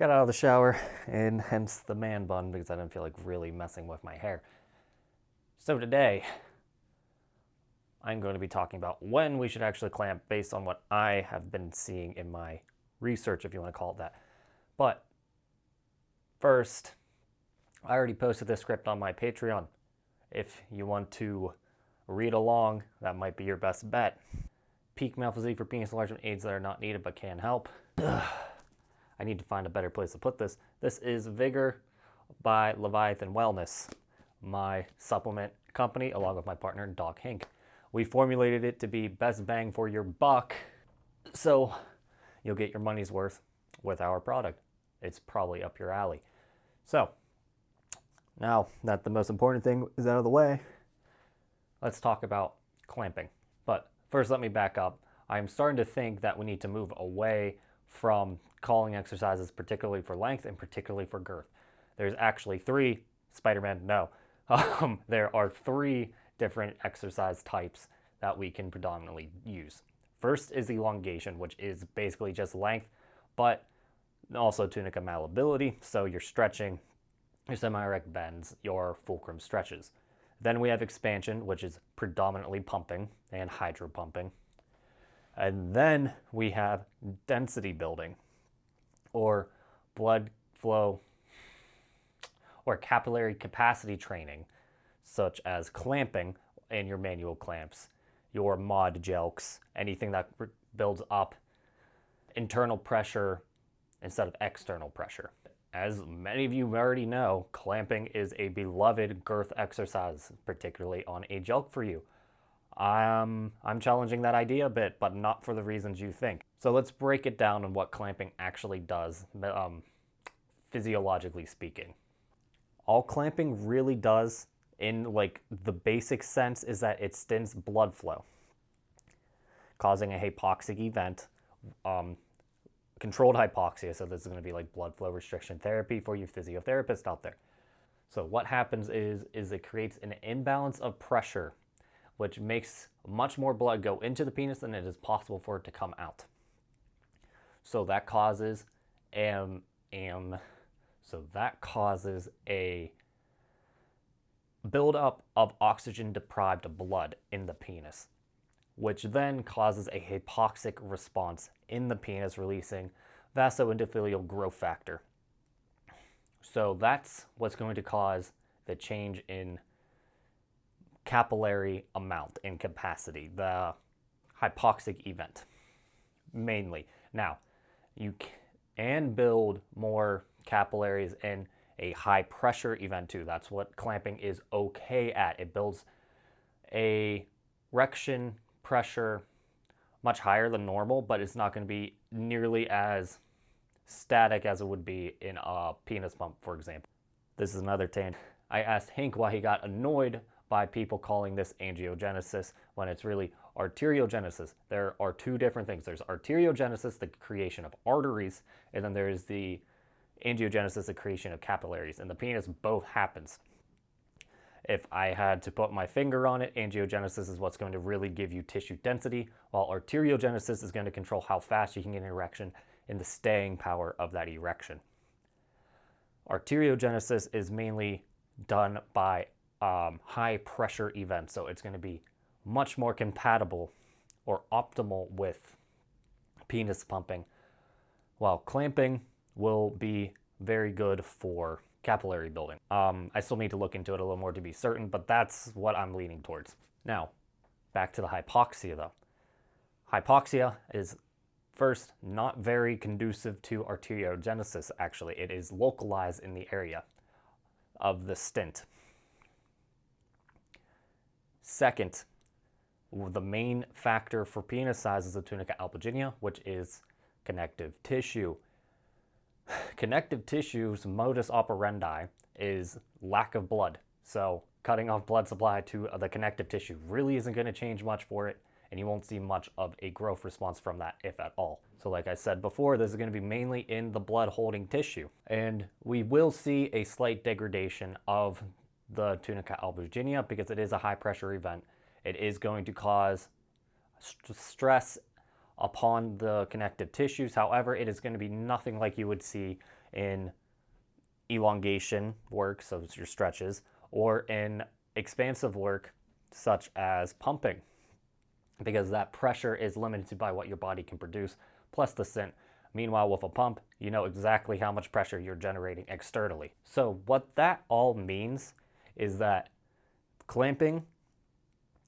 Got out of the shower, and hence the man bun because I didn't feel like really messing with my hair. So today, I'm going to be talking about when we should actually clamp based on what I have been seeing in my research, if you want to call it that. But first, I already posted this script on my Patreon. If you want to read along, that might be your best bet. Peak male physique for penis enlargement aids that are not needed but can help. I need to find a better place to put this. This is Vigor by Leviathan Wellness, my supplement company, along with my partner, Doc Hink. We formulated it to be best bang for your buck, so you'll get your money's worth with our product. It's probably up your alley. So, now that the most important thing is out of the way, let's talk about clamping. But first, let me back up. I'm starting to think that we need to move away from calling exercises particularly for length and particularly for girth. There's actually three, Spider-Man, no. There are three different exercise types that we can predominantly use. First is elongation, which is basically just length, but also tunica malleability, so you're stretching your semi-erect bends, your fulcrum stretches. Then we have expansion, which is predominantly pumping and hydro pumping. And then we have density building, or blood flow, or capillary capacity training, such as clamping and your manual clamps, your mod jelks, anything that builds up internal pressure instead of external pressure. As many of you already know, clamping is a beloved girth exercise, particularly on a jelk for you. I'm challenging that idea a bit, but not for the reasons you think. So let's break it down on what clamping actually does, physiologically speaking. All clamping really does, in like the basic sense, is that it stints blood flow, causing a hypoxic event, controlled hypoxia. So this is going to be like blood flow restriction therapy for you physiotherapists out there. So what happens is it creates an imbalance of pressure, which makes much more blood go into the penis than it is possible for it to come out. So that causes a buildup of oxygen-deprived blood in the penis, which then causes a hypoxic response in the penis, releasing vasoendothelial growth factor. So that's what's going to cause the change in capillary amount and capacity, the hypoxic event, mainly. Now, you can build more capillaries in a high pressure event too. That's what clamping is okay at. It builds a erection pressure much higher than normal, but it's not going to be nearly as static as it would be in a penis pump, for example. This is another tangent. I asked Hink why he got annoyed by people calling this angiogenesis when it's really arteriogenesis. There are two different things. There's arteriogenesis, the creation of arteries, and then there's the angiogenesis, the creation of capillaries. And the penis both happens. If I had to put my finger on it, angiogenesis is what's going to really give you tissue density, while arteriogenesis is going to control how fast you can get an erection and the staying power of that erection. Arteriogenesis is mainly done by high pressure events, so it's going to be much more compatible or optimal with penis pumping, while clamping will be very good for capillary building. I still need to look into it a little more to be certain, but that's what I'm leaning towards. Now, back to the hypoxia though. Hypoxia is first not very conducive to arteriogenesis, actually. It is localized in the area of the stint. Second, the main factor for penis size is the tunica albuginea, which is connective tissue. Connective tissue's modus operandi is lack of blood. So cutting off blood supply to the connective tissue really isn't going to change much for it, and you won't see much of a growth response from that, if at all. So like I said before, this is going to be mainly in the blood holding tissue. And we will see a slight degradation of the tunica albuginea because it is a high pressure event. It is going to cause stress upon the connective tissues. However, it is going to be nothing like you would see in elongation work, so it's your stretches, or in expansive work such as pumping, because that pressure is limited by what your body can produce plus the scent. Meanwhile, with a pump, you know exactly how much pressure you're generating externally. So what that all means is that clamping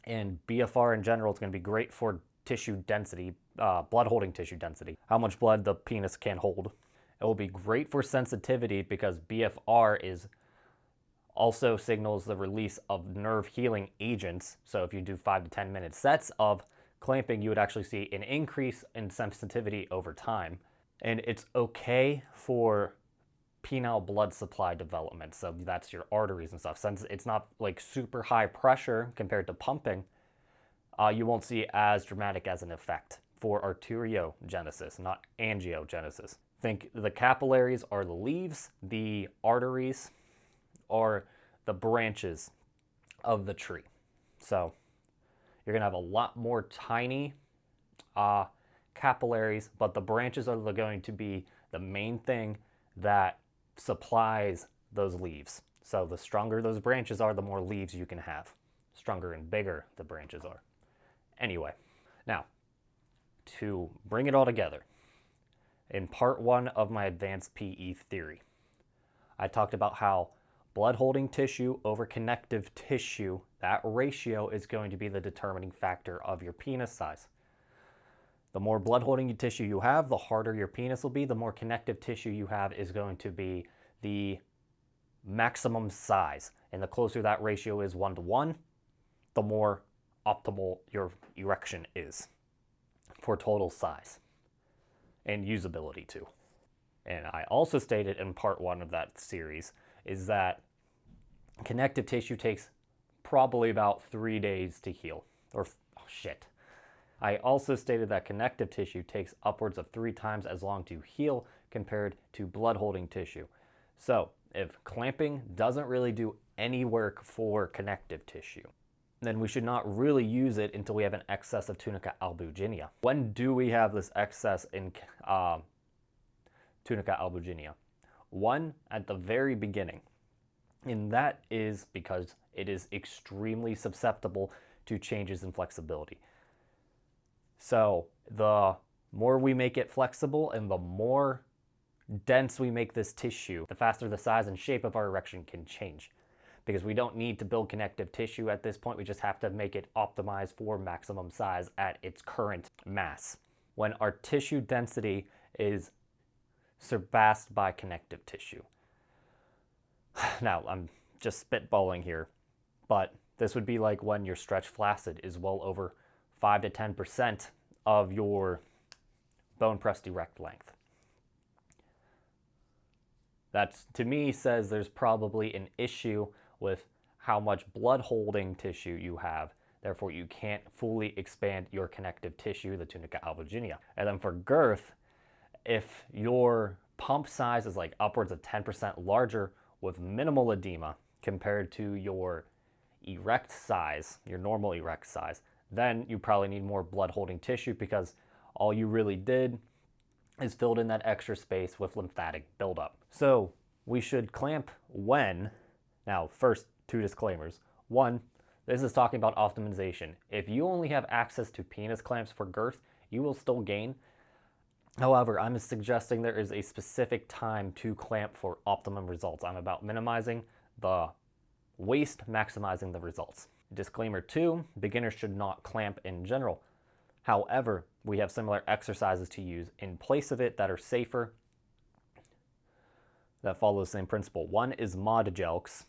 and BFR in general is going to be great for tissue density, blood holding tissue density, how much blood the penis can hold. It will be great for sensitivity because BFR also signals the release of nerve healing agents. So if you do 5 to 10 minute sets of clamping, you would actually see an increase in sensitivity over time. And it's okay for penile blood supply development. So that's your arteries and stuff. Since it's not like super high pressure compared to pumping, you won't see as dramatic as an effect for arteriogenesis, not angiogenesis. Think the capillaries are the leaves, the arteries are the branches of the tree. So you're going to have a lot more tiny capillaries, but the branches are going to be the main thing that supplies those leaves. So the stronger those branches are, the more leaves you can have. Stronger and bigger the branches are. Anyway, now to bring it all together, in part 1 of my advanced PE theory, I talked about how blood holding tissue over connective tissue, that ratio is going to be the determining factor of your penis size. The more blood holding tissue you have, the harder your penis will be. The more connective tissue you have is going to be the maximum size. And the closer that ratio is 1-to-1, the more optimal your erection is for total size and usability too. And I also stated in part 1 of that series is that connective tissue takes probably about 3 days to heal. I also stated that connective tissue takes upwards of 3 times as long to heal compared to blood holding tissue. So if clamping doesn't really do any work for connective tissue, then we should not really use it until we have an excess of tunica albuginea. When do we have this excess in tunica albuginea? One, at the very beginning. And that is because it is extremely susceptible to changes in flexibility. So the more we make it flexible and the more dense we make this tissue, the faster the size and shape of our erection can change. Because we don't need to build connective tissue at this point, we just have to make it optimized for maximum size at its current mass. When our tissue density is surpassed by connective tissue. Now, I'm just spitballing here, but this would be like when your stretch flaccid is well over 5 to 10% of your bone pressed erect length. That, to me, says there's probably an issue with how much blood holding tissue you have. Therefore, you can't fully expand your connective tissue, the tunica albuginea. And then for girth, if your pump size is like upwards of 10% larger with minimal edema compared to your erect size, your normal erect size, then you probably need more blood holding tissue because all you really did is filled in that extra space with lymphatic buildup. So we should clamp when. Now, first, 2 disclaimers. 1, this is talking about optimization. If you only have access to penis clamps for girth, you will still gain. However, I'm suggesting there is a specific time to clamp for optimum results. I'm about minimizing the waste, maximizing the results. Disclaimer 2, beginners should not clamp in general. However, we have similar exercises to use in place of it that are safer, that follow the same principle. 1 is mod jelks.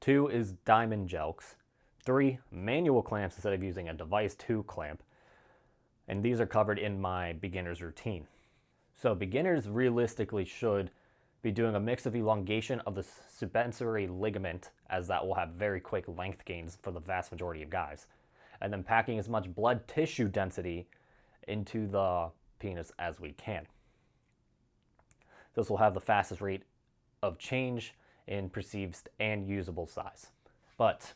2 is diamond jelks. 3, manual clamps instead of using a device to clamp. And these are covered in my beginner's routine. So beginners realistically should be doing a mix of elongation of the suspensory ligament, as that will have very quick length gains for the vast majority of guys, and then packing as much blood tissue density into the penis as we can. This will have the fastest rate of change in perceived and usable size. But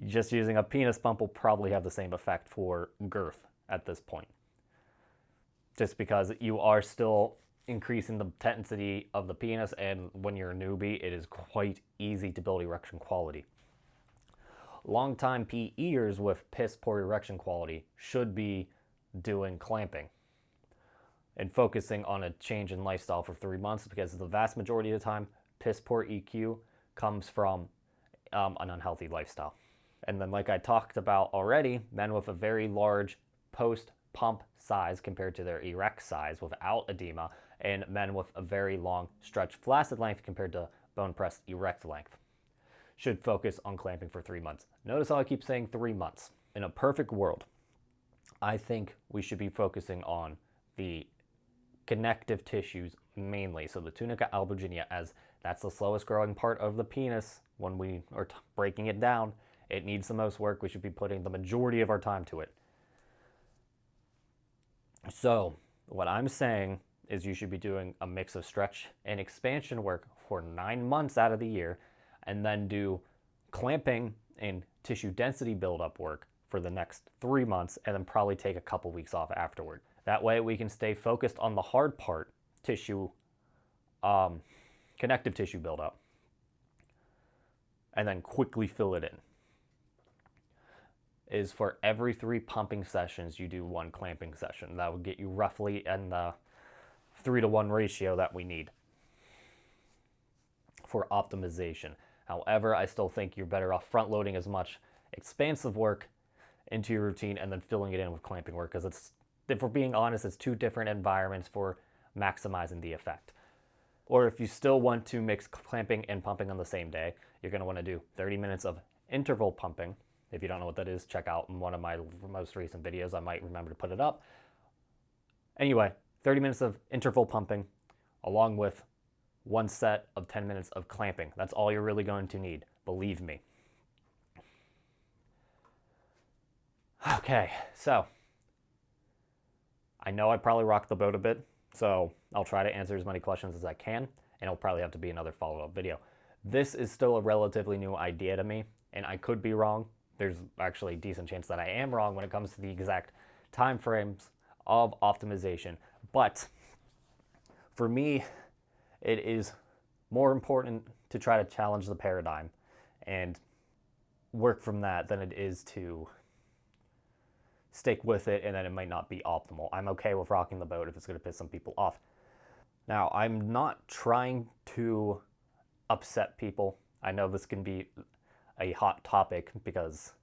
just using a penis pump will probably have the same effect for girth at this point. Just because you are still increasing the intensity of the penis, and when you're a newbie, it is quite easy to build erection quality. Longtime PEers with piss poor erection quality should be doing clamping and focusing on a change in lifestyle for 3 months, because the vast majority of the time, piss poor EQ comes from an unhealthy lifestyle. And then, like I talked about already, men with a very large post-pump size compared to their erect size without edema, and men with a very long stretch flaccid length compared to bone pressed erect length should focus on clamping for 3 months. Notice how I keep saying 3 months. In a perfect world, I think we should be focusing on the connective tissues mainly. So the tunica albuginea, as that's the slowest growing part of the penis. When we are breaking it down, it needs the most work. We should be putting the majority of our time to it. So what I'm saying is you should be doing a mix of stretch and expansion work for 9 months out of the year, and then do clamping and tissue density buildup work for the next 3 months, and then probably take a couple weeks off afterward. That way we can stay focused on the hard part, tissue, connective tissue buildup, and then quickly fill it in. Is for every 3 pumping sessions, you do 1 clamping session. That would get you roughly in the 3-to-1 ratio that we need for optimization. However, I still think you're better off front loading as much expansive work into your routine and then filling it in with clamping work, because it's, if we're being honest, it's 2 different environments for maximizing the effect. Or if you still want to mix clamping and pumping on the same day, you're going to want to do 30 minutes of interval pumping. If you don't know what that is, check out one of my most recent videos. I might remember to put it up. Anyway, 30 minutes of interval pumping along with 1 set of 10 minutes of clamping. That's all you're really going to need, believe me. Okay, so I know I probably rocked the boat a bit, so I'll try to answer as many questions as I can, and it'll probably have to be another follow-up video. This is still a relatively new idea to me, and I could be wrong. There's actually a decent chance that I am wrong when it comes to the exact time frames of optimization. But for me, it is more important to try to challenge the paradigm and work from that than it is to stick with it and then it might not be optimal. I'm okay with rocking the boat if it's going to piss some people off. Now, I'm not trying to upset people. I know this can be a hot topic because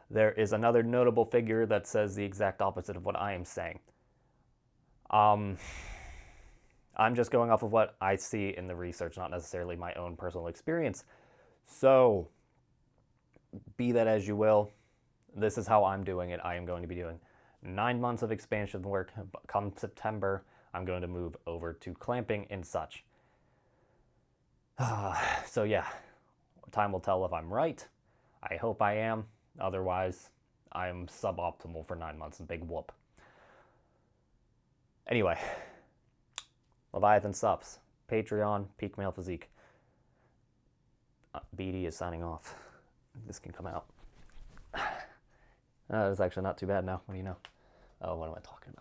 there is another notable figure that says the exact opposite of what I am saying. I'm just going off of what I see in the research, not necessarily my own personal experience. So, be that as you will, this is how I'm doing it. I am going to be doing 9 months of expansion work. Come September, I'm going to move over to clamping and such. So yeah, time will tell if I'm right. I hope I am. Otherwise, I'm suboptimal for 9 months. Big whoop. Anyway, Leviathan Sups, Patreon, Peak Male Physique. BD is signing off. This can come out. It's actually not too bad now. What do you know? Oh, what am I talking about?